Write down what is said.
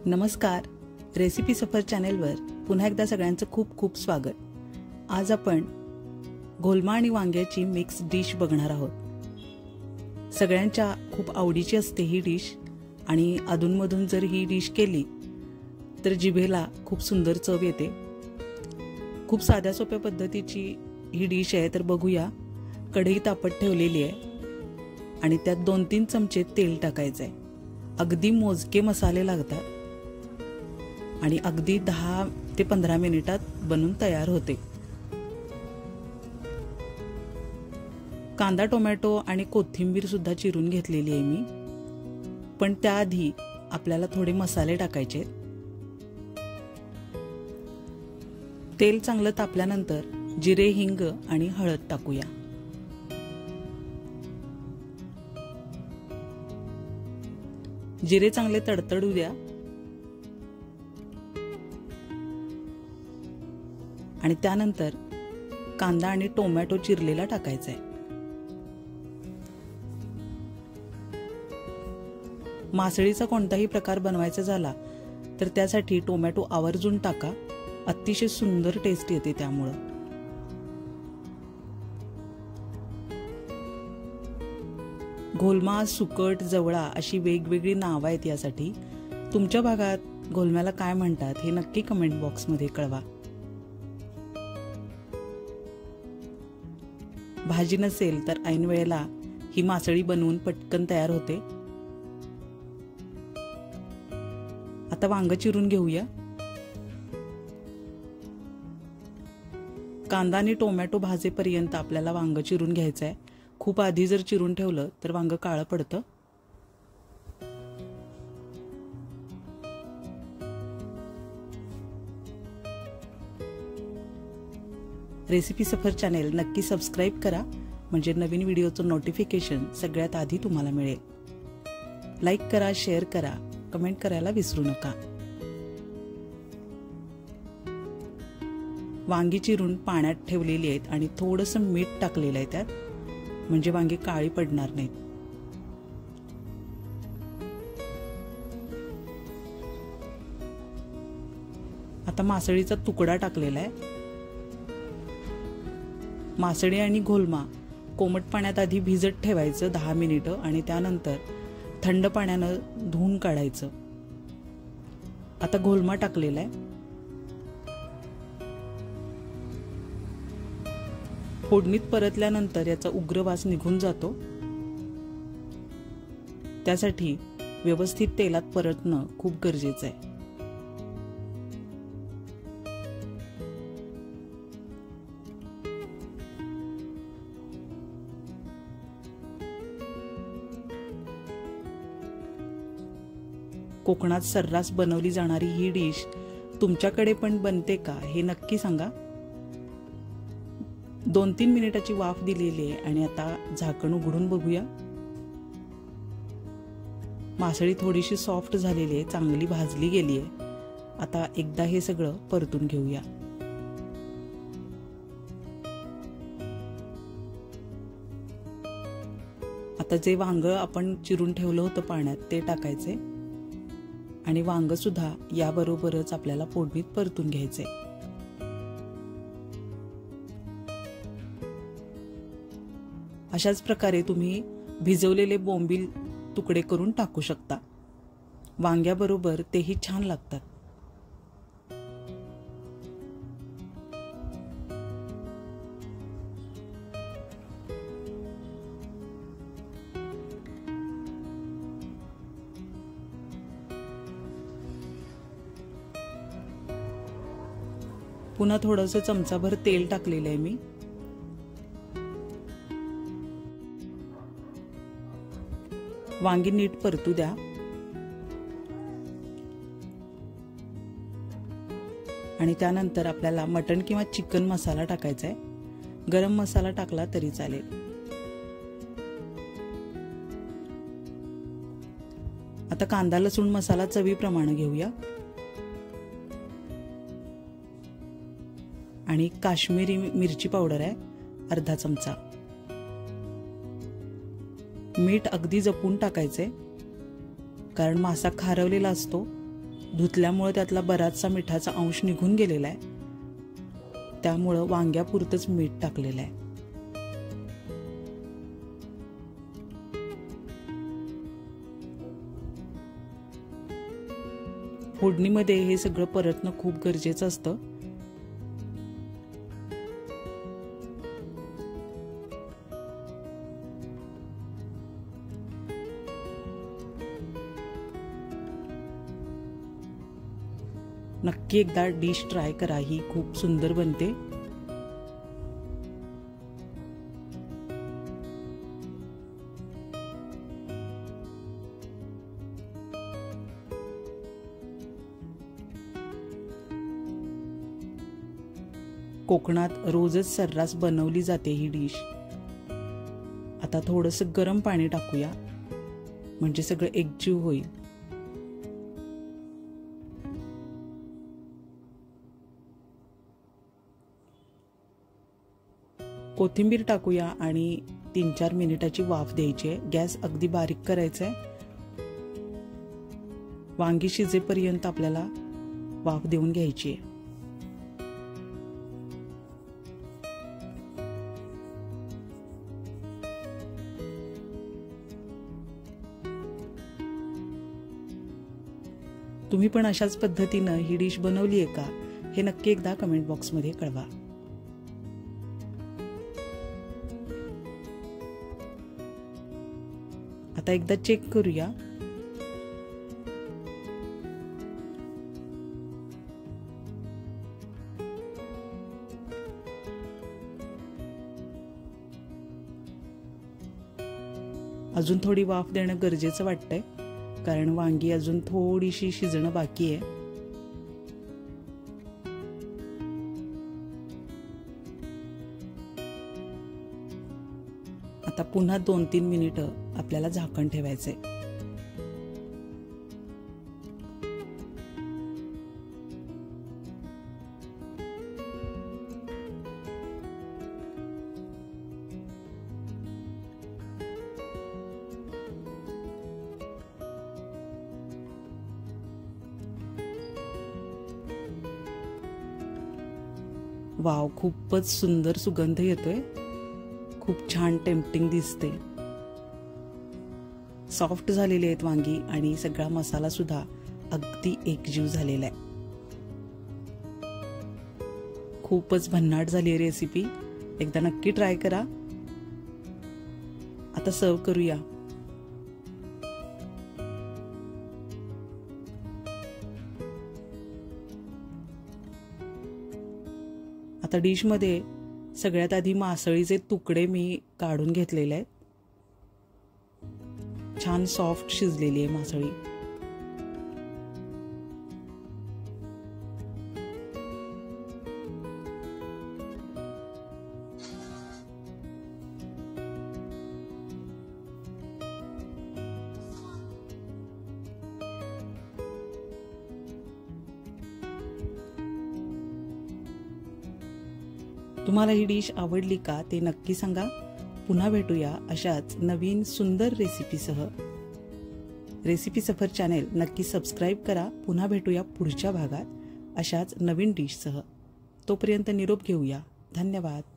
नमस्कार, रेसिपी सफर चॅनेलवर पुन्हा एकदा सगळ्यांचं खूप खूप स्वागत। आज आपण घोलमा आणि वांग्याची मिक्स डिश बघणार आहोत। सगळ्यांच्या खूप आवडीची असते ही डिश आणि अधूनमधून जर ही डिश केली तर जिभेला खूप सुंदर चव येते। खूप साध्या सोप्या पद्धतीची ही डिश आहे। तर बघूया, कढई तापत ठेवलेली आहे आणि त्यात 2-3 चमचे तेल टाकायचे आहे। अगदी मोजके मसाले लागतात आणि अगदी 10 ते 15 मिनिटात बनून तयार होते। कांदा, टोमॅटो आणि कोथिंबीर सुद्धा चिरून घेतलेली आहे मी, पण त्याआधी आपल्याला थोडे मसाले टाकायचे। तेल चांगलं तापल्यानंतर जिरे, हिंग आणि हळद टाकूया। जिरे चांगले तडतडू द्या आणि त्यानंतर कांदा आणि टोमॅटो चिरलेला टाकायचा आहे। मासळीचा कोणताही प्रकार बनवायचा झाला तर त्यासाठी टोमॅटो आवर्जून टाका, अतिशय सुंदर टेस्ट येते त्यामुळे। घोलमा, सुकट, जवळा अशी वेगवेगळी नावं आहेत यासाठी। तुमच्या भागात घोलम्याला काय म्हणतात हे नक्की कमेंट बॉक्स मध्ये कळवा। भाजी नसेल तर ऐन वेळेला ही मासळी बनवून पटकन तयार होते। आता वांग चिरून घेऊया। कांदा आणि टोमॅटो भाजेपर्यंत आपल्याला वांग चिरून घ्यायचं आहे। खूप आधी जर चिरून ठेवलं तर वांग काळं पडतं। रेसिपी सफर चॅनेल नक्की सबस्क्राइब करा, म्हणजे नवीन व्हिडिओचं नोटिफिकेशन सगळ्यात आधी तुम्हाला मिळेल। लाईक करा, शेअर करा, कमेंट करायला विसरू नका। वांगी चिरून पाण्यात ठेवलेली आहेत आणि थोडंसं मीठ टाकलेलं आहे त्यात, म्हणजे वांगी काळी पडणार नाहीत। आता मासळीचा तुकडा टाकलेला आहे। मासळी आणि घोलमा कोमट पाण्यात आधी भिजत ठेवायचं 10 मिनिटं आणि त्यानंतर थंड पाण्यानं धुवून काढायचं। आता घोलमा टाकलेला आहे। फोडणीत परतल्यानंतर याचा उग्र वास निघून जातो, त्यासाठी व्यवस्थित तेलात परतणं खूप गरजेचं आहे। कोकणात सर्रास बनवली जाणारी ही डिश तुमच्याकडे पण बनते का हे नक्की सांगा। 2-3 मिनिटाची वाफ दिलेली आहे आणि आता झाकण उघडून बघूया। मासळी थोडीशी सॉफ्ट झालेली आहे, चांगली भाजली गेली आहे। आता एकदा हे सगळं परतून घेऊया। आता जे वांग आपण चिरून ठेवलं होतं पाण्यात ते टाकायचे आणि वांग सुद्धा याबरोबरच आपल्याला फोडणीत परतून घ्यायचे। अशाच प्रकारे तुम्ही भिजवलेले बोंबील तुकडे करून टाकू शकता, वांग्याबरोबर तेही छान लागतात। पुन्हा थोडंसं चमचाभर तेल टाकलेलं आहे मी। वांगी नीट परतू द्या आणि त्यानंतर आपल्याला मटण किंवा चिकन मसाला टाकायचा आहे। गरम मसाला टाकला तरी चालेल। आता कांदा, लसूण मसाला चवीप्रमाणे घेऊया आणि काश्मीरी मिरची पावडर आहे अर्धा चमचा। मीठ अगदी जपून टाकायचे, कारण मासा खारवलेला असतो धुतल्यामुळे त्यातला बराचसा मिठाचा अंश निघून गेलेला आहे, त्यामुळं वांग्यापुरतंच मीठ टाकलेलं आहे. फोडणीमध्ये हे सगळं परतणं खूप गरजेचं असतं. नक्की एकदा डिश ट्राय करा, ही खूप सुंदर बनते. कोकणात रोजच सर्रास बनवली जाते ही डिश. आता थोडंसं गरम पाणी टाकूया, म्हणजे सगळं एकजीव होईल. कोथिंबीर टाकूया आणि 3-4 मिनिटाची वाफ द्यायची आहे. गॅस अगदी बारीक करायचा आहे. वांगी शिजेपर्यंत आपल्याला वाफ देऊन घ्यायची आहे. तुम्ही पण अशाच पद्धतीनं ही डिश बनवली आहे का, हे नक्की एकदा कमेंट बॉक्समध्ये कळवा. आता एकदा चेक करूया. अजून थोडी वाफ देणं गरजेचं वाटतंय, कारण वांगी अजून थोडीशी शिजणं बाकी आहे. आता पुन्हा 2-3 मिनिटं आपल्याला झाकण ठेवायचंय. वाव, खूपच सुंदर सुगंध येतोय. खूप छान टेम्पटिंग दिसते. सॉफ्ट झालेले आहेत वांगी आणि सगळा मसाला सुद्धा अगदी एकजीव झालेला आहे. खूपच भन्नाट झाली आहे रेसिपी. एकदा नक्की ट्राय करा. आता सर्व करूया. आता डिश मध्ये सगळ्यात आधी मासळीचे तुकडे मी काढून घेतलेले आहेत. छान सॉफ्ट शिजलेली आहे मासळी. तुम्हाला ही डिश आवडली का ते नक्की सांगा. पुन्हा भेटूया अशाच नवीन सुंदर रेसिपीसह. रेसिपी सफर चॅनेल नक्की सबस्क्राईब करा. पुन्हा भेटूया पुढच्या भागात अशाच नवीन डिशसह. तोपर्यंत निरोप घेऊया. धन्यवाद.